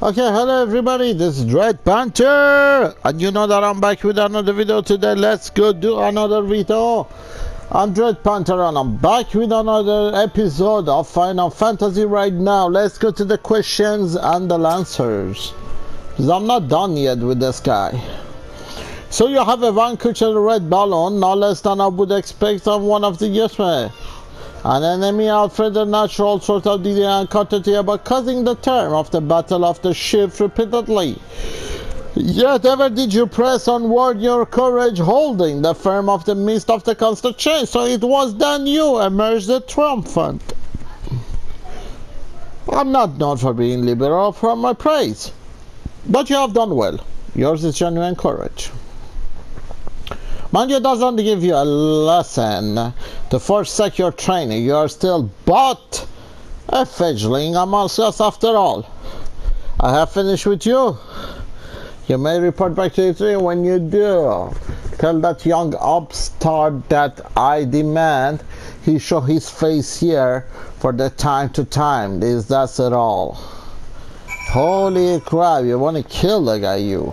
Okay, hello everybody, this is Red Panther, and you know that I'm back with another video today. Let's go do another video. I'm Red Panther and I'm back with another episode of Final Fantasy right now. Let's go to the questions and the answers, because I'm not done yet with this guy. So you have a vanquished red balloon, no less than I would expect on one of the yes-men. An enemy Alfred the natural sort of the quantity about causing the term of the battle of the shift repeatedly. Yet ever did you press onward your courage, holding the firm of the mist of the constant change, so it was then you emerged triumphant. I'm not known for being liberal from my praise, but you have done well. Yours is genuine courage. Mind you, doesn't give you a lesson to forsake your training. You are still but a fledgling amongst us after all. I have finished with you. You may report back to XIV when you do. Tell that young upstart that I demand he show his face here for the time to time. That's it all. Holy crap, you want to kill the guy, you.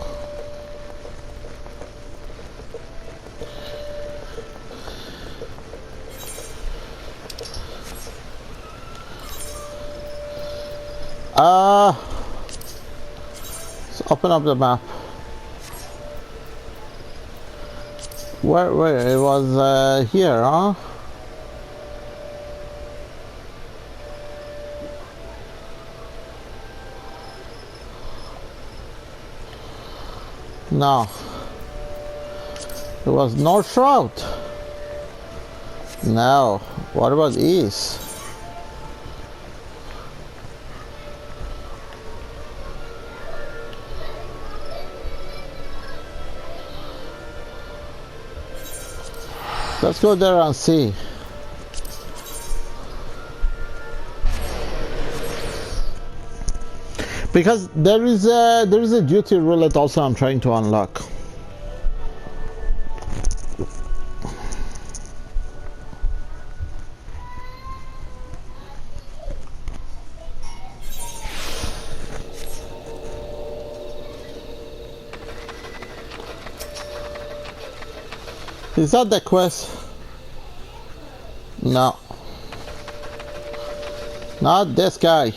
Let's open up the map. Where it was here, huh? No. It was north route. No. What about east? Let's go there and see. Because there is a duty roulette also I'm trying to unlock. Is that the quest? No. Not this guy.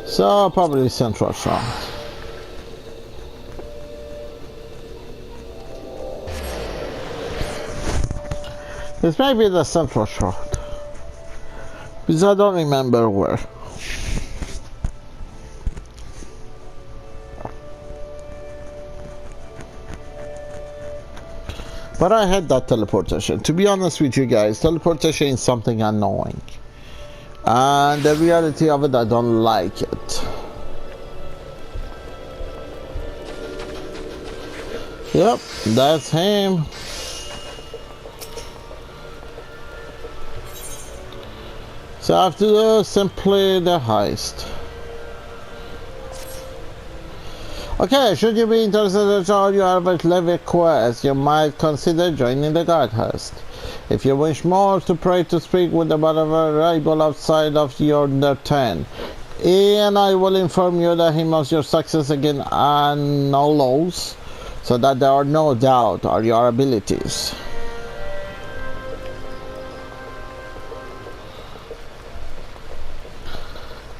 So probably Central Front. This may be the Central Front, because I don't remember where. But I had that teleportation. To be honest with you guys, teleportation is something annoying. And the reality of it, I don't like it. Yep, that's him. So I have to do simply the heist. Okay, should you be interested in join your average level quest, you might consider joining the guard host. If you wish more to pray to speak with the variable outside of your turn, and I will inform you that he must your success again and no loss, so that there are no doubt on your abilities.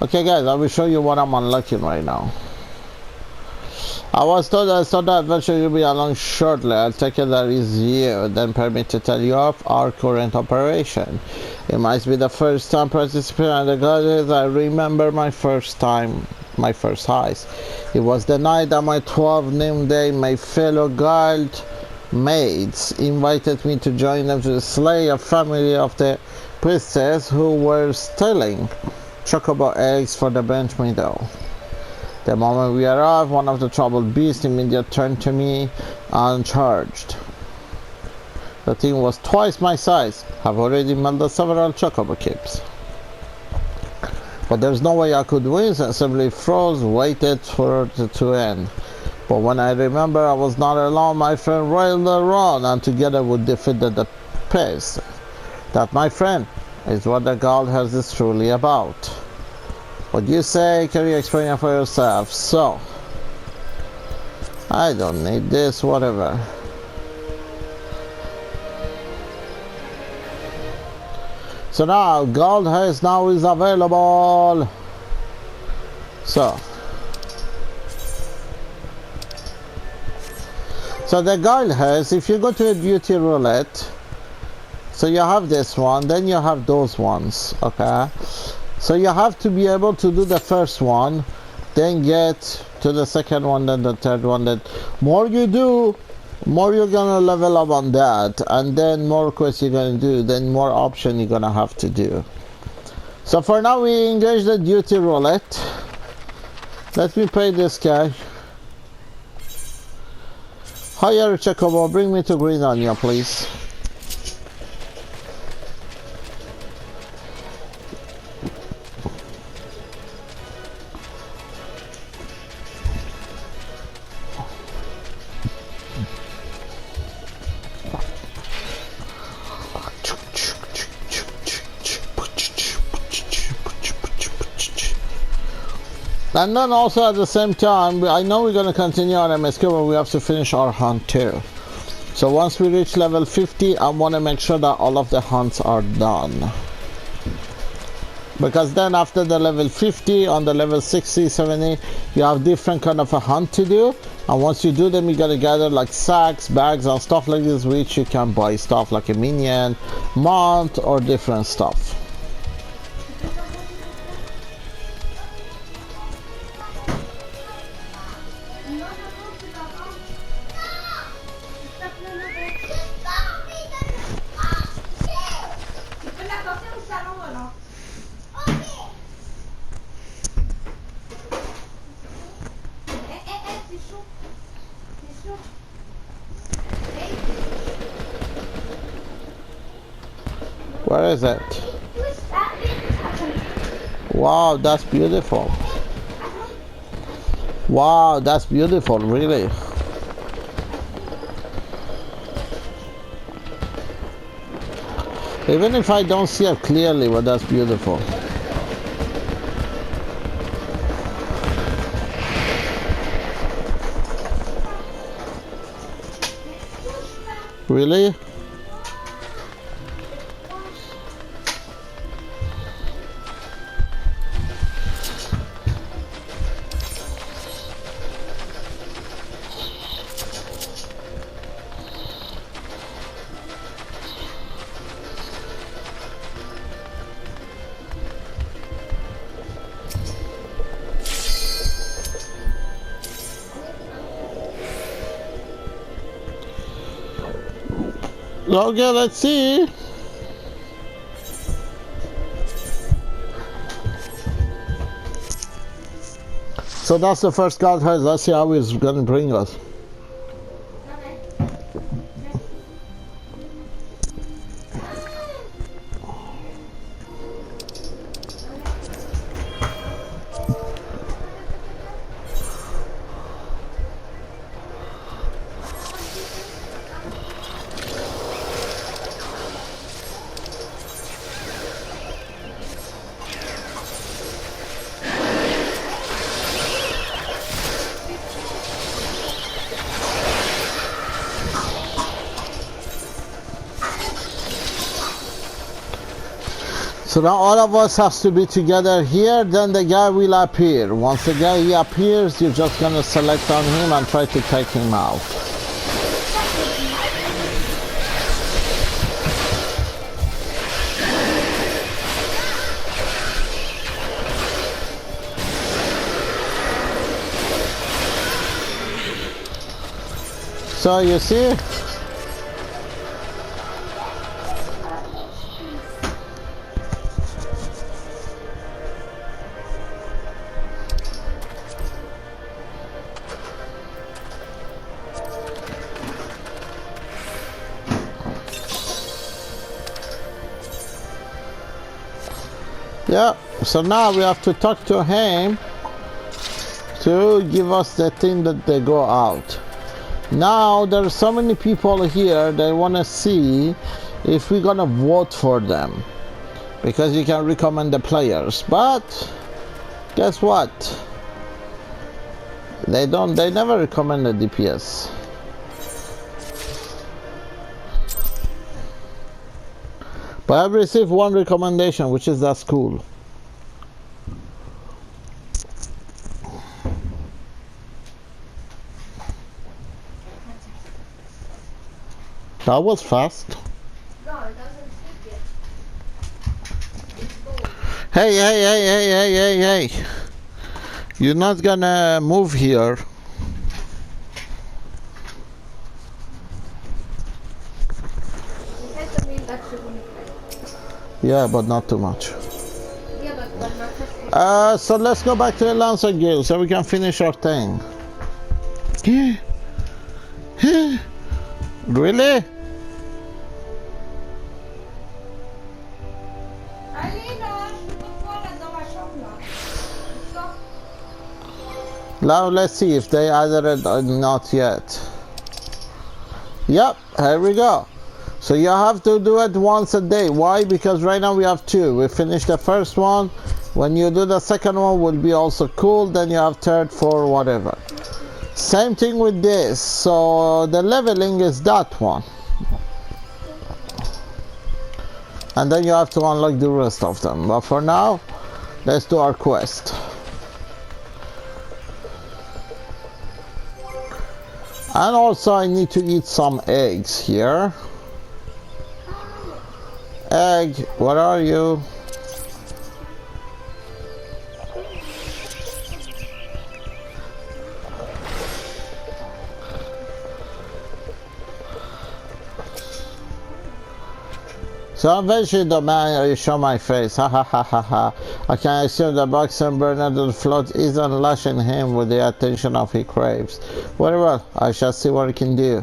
Okay guys, I will show you what I'm unlocking right now. I was told I saw the adventure you'll be along shortly. I'll take it that is you, then permit to tell you of our current operation. It might be the first time participating in the guards. I remember my first heist. It was the night that my 12 noonday, my fellow guild mates invited me to join them to slay a family of the priestess who were stealing chocobo eggs for the bench meadow. The moment we arrived, one of the troubled beasts immediately turned to me uncharged. The thing was twice my size. Have already melted several chocobo kips. But there's no way I could win, and simply froze, waited for it to end. But when I remember I was not alone, my friend railed around, and together we defeated the pest. That, my friend, is what the guild house is truly about. Oh What you say, can you explain it for yourself? So, I don't need this, whatever. So now, gold haze now is available. So the gold haze, if you go to a beauty roulette, so you have this one, then you have those ones, okay? So you have to be able to do the first one, then get to the second one, then the third one. Then more you do, more you're gonna level up on that, and then more quests you're gonna do, then more option you're gonna have to do. So for now we engage the duty roulette. Let me pay this guy. Hire Chocobo, bring me to Green Onion, please. And then also at the same time, I know we're going to continue on MSQ, but we have to finish our hunt too. So once we reach level 50, I want to make sure that all of the hunts are done. Because then after the level 50, on the level 60, 70, you have different kind of a hunt to do. And once you do them, you got to gather like sacks, bags, and stuff like this, which you can buy stuff like a minion, mount, or different stuff. Where is it? Wow, that's beautiful. Wow, that's beautiful, really. Even if I don't see it clearly, but that's beautiful. Really? Okay, let's see. So that's the first card haze. Let's see how it's gonna bring us. So now all of us has to be together here, then the guy will appear. Once the guy appears, you're just gonna select on him and try to take him out. So you see? Yeah, so now we have to talk to him to give us the thing that they go out. Now there's so many people here, they want to see if we're gonna vote for them, because you can recommend the players, but Guess what? They never recommend the DPS. But I've received one recommendation, which is that's cool. That was fast. No, it doesn't stick yet. Hey. You're not gonna move here. It has the main touch unit. Yeah, but not too much. Yeah, but not So let's go back to the Lancer Guild so we can finish our thing. Really? Now let's see if they added it or not yet. Yep, here we go. So you have to do it once a day. Why? Because right now we have two. We finished the first one. When you do the second one will be also cool. Then you have third, fourth, whatever. Same thing with this. So the leveling is that one. And then you have to unlock the rest of them. But for now, let's do our quest. And also I need to eat some eggs here. Egg, where are you? So eventually the man you show my face, ha ha ha ha ha. I can assume the boxer Bernardo float isn't lashing him with the attention of he craves. Very well, I shall see what I can do.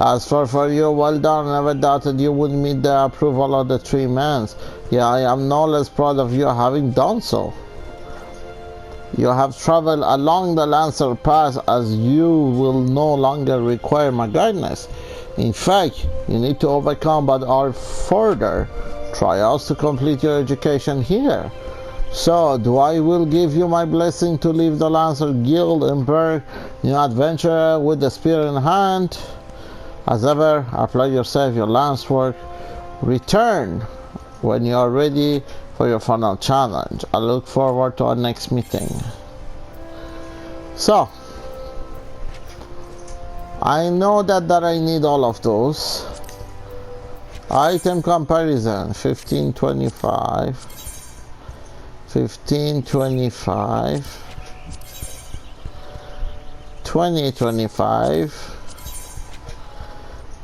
As for you, well done, never doubted you would meet the approval of the three men. Yeah, I am no less proud of you having done so. You have traveled along the Lancer Path as you will no longer require my guidance. In fact, you need to overcome but are further trials to complete your education here. So, I will give you my blessing to leave the Lancer Guild and embark new adventure with the spear in hand. As ever, apply yourself your lance work. Return when you are ready for your final challenge. I look forward to our next meeting. So, I know that I need all of those. Item comparison 1525, 1525, 2025,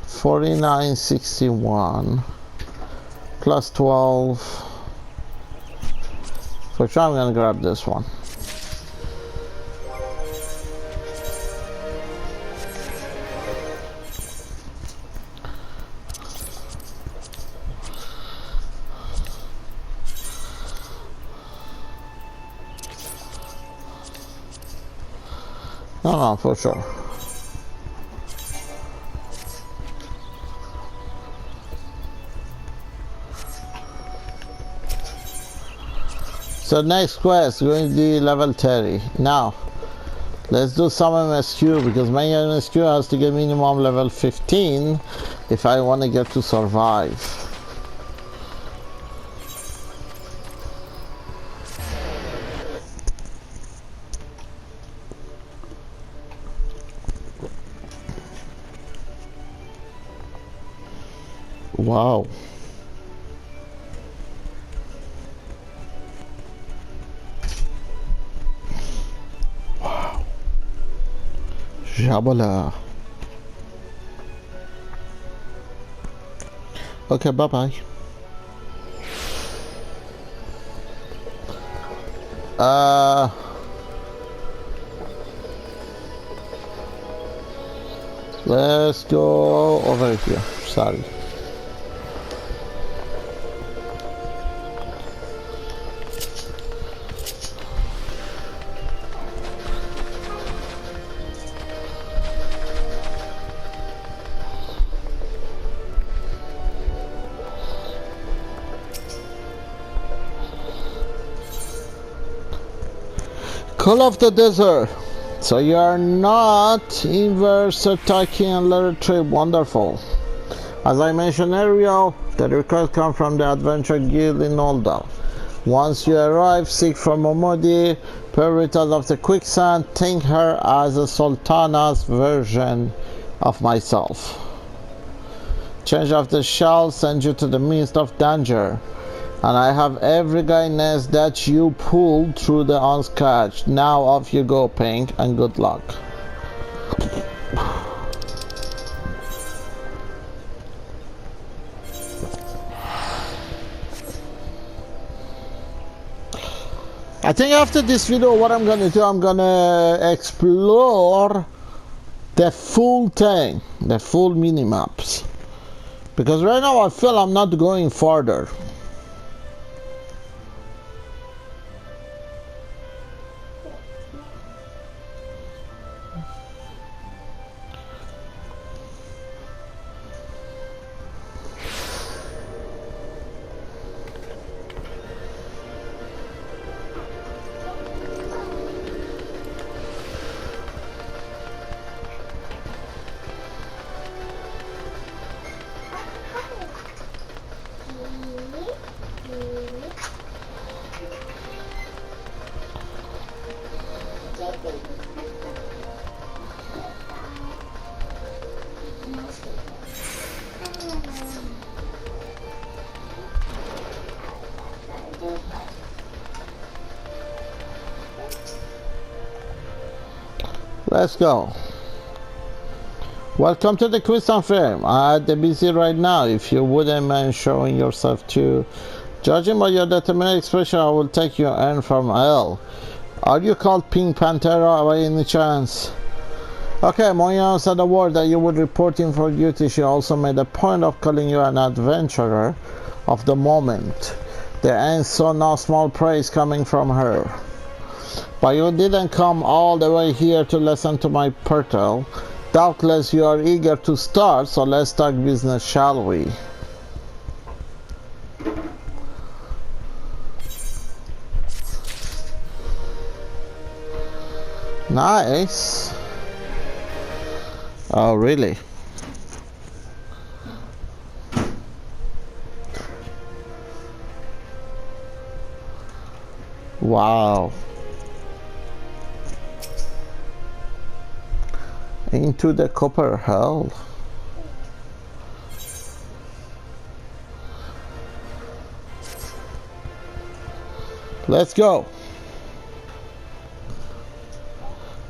4961 plus 12. For sure I'm gonna grab this one. No, for sure. So next quest going to be level 30. Now, let's do some MSQ because my MSQ has to get minimum level 15 if I want to get to survive. Wow. Wow. Jabala. Okay, bye-bye. Let's go over here. Sorry. Call of the Desert. So you are not inverse attacking and letter trip. Wonderful. As I mentioned earlier, the request comes from the Adventure Guild in Oldal. Once you arrive, seek for Momodi, Prioritas of the Quicksand. Think her as a Sultana's version of myself. Change of the shell send you to the midst of danger. And I have every guidance that you pulled through the unscratched. Now off you go, Pink, and good luck. I think after this video, what I'm gonna do, I'm gonna explore the full thing, the full mini-maps. Because right now I feel I'm not going further. Let's go. Welcome to the Quicksand Fair. I'm busy right now. If you wouldn't mind showing yourself too. Judging by your determined expression, I will take your end from L. Are you called Pink Pantera by any chance? Okay, Moya said a word that you would report in for duty. She also made a point of calling you an adventurer of the moment. The end saw no small praise coming from her. But you didn't come all the way here to listen to my prattle. Doubtless you are eager to start, so let's talk business, shall we? Nice. Oh, really? Wow. Into the copper hell. Let's go.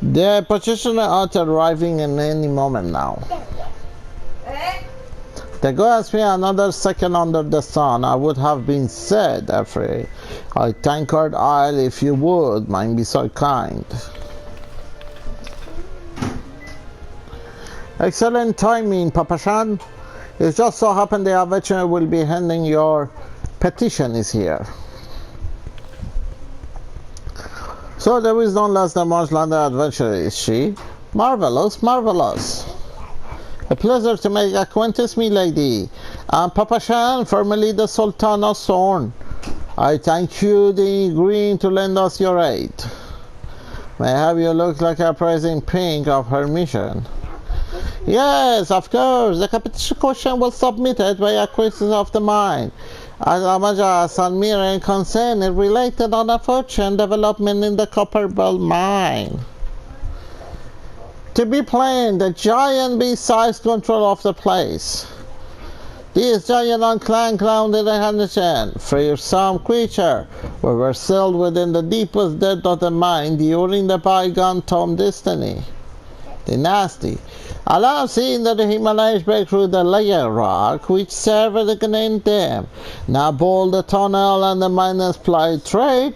The petitioner ought arriving in any moment now. The go asked me another second under the sun. I would have been said, afraid. I tankard Isle if you would, mind be so kind. Excellent timing, Papashan. It just so happened the adventurer will be handing your petition is here. So there is no less than much London adventure, is she? Marvelous, marvelous. A pleasure to make acquaintance, me lady. I'm Papashan, formerly the Sultan of Sorn. I thank you the agreeing to lend us your aid. May I have you look like a praising Pink of her mission. Yes, of course. The competition question was submitted by a crisis of the mind. As Amaja Salmira and concern it related on a fortune development in the copper belt mine. To be plain, the giant besides control of the place. This giant unclaimed clown did a Henderson, fearsome creature, we were sealed within the deepest depth of the mine during the bygone Tom Destiny. The nasty. Allow seeing that the Himalayas break through the layer rock, which served as a granite dam. Now bold the tunnel and the miners ply trade.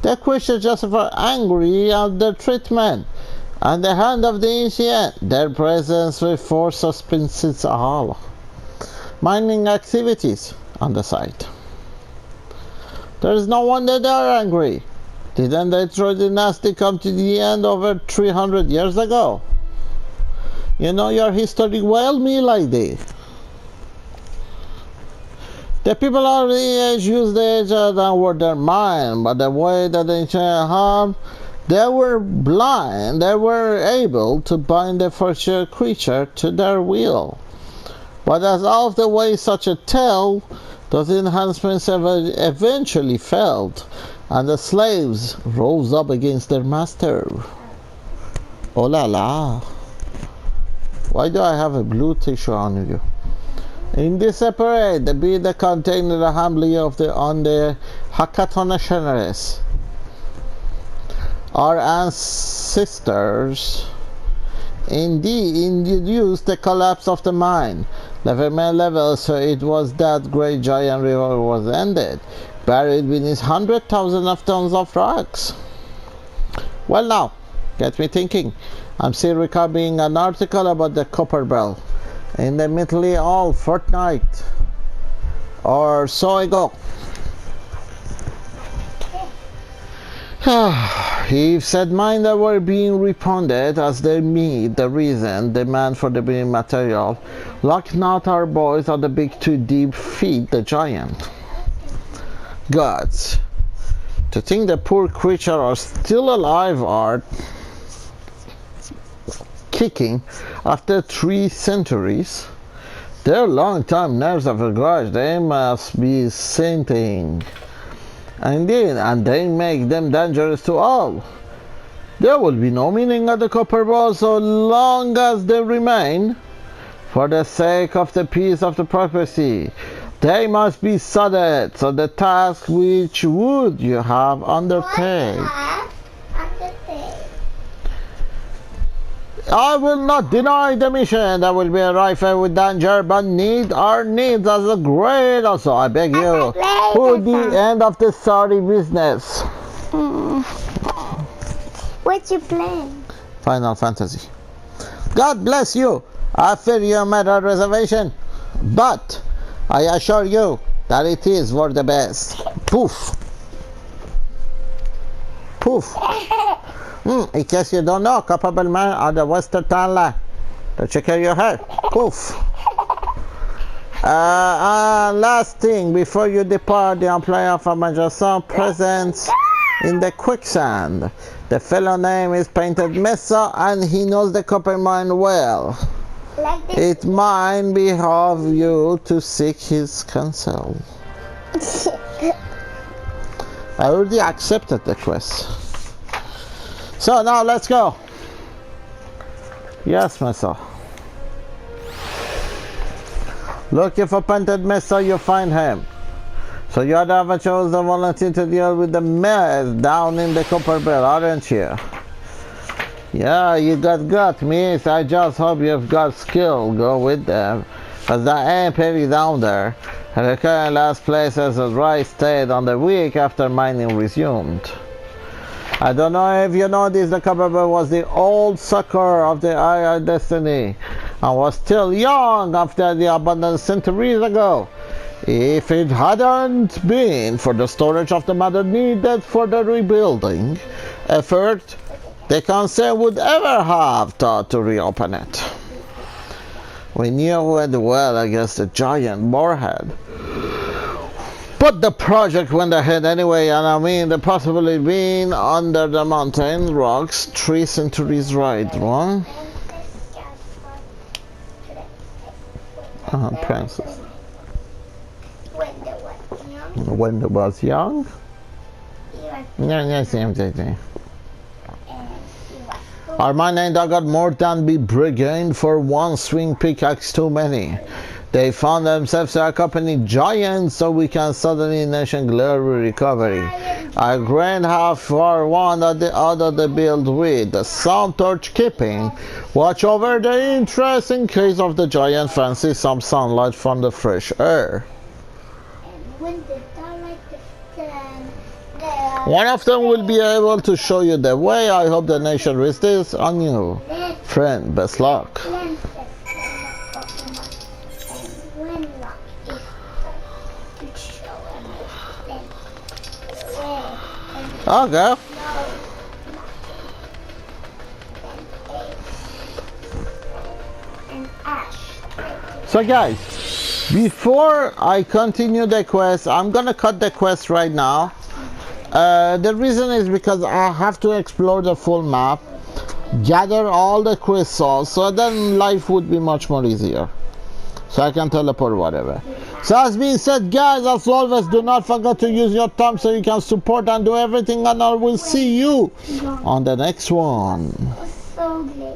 The creatures justify angry at their treatment, and the hand of the ancient, their presence with force suspenses all. Mining activities on the site. There is no wonder they are angry. Didn't the Troy dynasty come to the end over 300 years ago? You know your history well, me lady. The people already use the edge downward their mind, but the way that they harm They were blind, they were able to bind the fortunate creature to their will. But as of the way such a tale, those enhancements eventually failed, and the slaves rose up against their master. Oh la la. Why do I have a blue tissue on you? In this separate, the bead that contained the humbly of the on the Hakatona Generis. Our ancestors indeed induced the collapse of the mine. Level, so it was that great giant river was ended, buried beneath 100,000 of tons of rocks. Well now, get me thinking. I'm still recording an article about the copper bell in the Italy all fortnight or so ago. He said mine that were being repounded as they meet the reason demand for the being material. Look not our boys on the big too deep feed the giant. Gods, to think the poor creature are still alive are kicking after 3 centuries. Their long-time nerves of a grudge, they must be sinking. Indeed, and they make them dangerous to all. There will be no meaning of the copper ball so long as they remain. For the sake of the peace of the prophecy, they must be sudded, so the task which would you have undertake. I will not deny the mission. There will be a rifle with danger, but our needs as a great also. I beg you, to the end of the sorry business. What you playing? Final Fantasy. God bless you. I fear you made a reservation, but I assure you that it is for the best. Poof. Poof. In case you don't know, capable men are the western town line. To check out your hair. Poof. Last thing, before you depart, the employer of a major son presents in the quicksand. The fellow name is Painted Mesa, and he knows the copper mine well. It might behoove you to seek his counsel. I already accepted the quest. So now let's go. Yes, Mesa. Looking for Painted Mesa, you find him. So you have chosen the volunteer to deal with the mess down in the copper bell, aren't you? Yeah, you got me. I just hope you've got skill. Go with them. Cause that ain't pretty down there. And the current last place has a dry state on the week after mining resumed. I don't know if you know this, the copper bell was the old sucker of the Aya destiny and was still young after the abundance centuries ago. If it hadn't been for the storage of the matter needed for the rebuilding effort, the council would ever have thought to reopen it. We knew it well against the giant moorhead. But the project went ahead anyway, and I mean the possibility being under the mountain rocks 3 centuries right, right? Princess. When they was young? Yeah, same thing. Our mine ain't got more than be brigade for one swing pickaxe too many. They found themselves accompanying giants so we can suddenly nation glory recovery. A grand half for one or the other they build with, the sound torch keeping watch over the interest in case of the giant fancy some sunlight from the fresh air. One of them will be able to show you the way. I hope the nation risks this on you. Friend, best luck. Okay. So guys, before I continue the quest, I'm gonna cut the quest right now The reason is because I have to explore the full map, gather all the crystals, so then life would be much more easier. So I can teleport whatever. So as being said, guys, as always, do not forget to use your thumb so you can support and do everything, and I will see you on the next one. So great.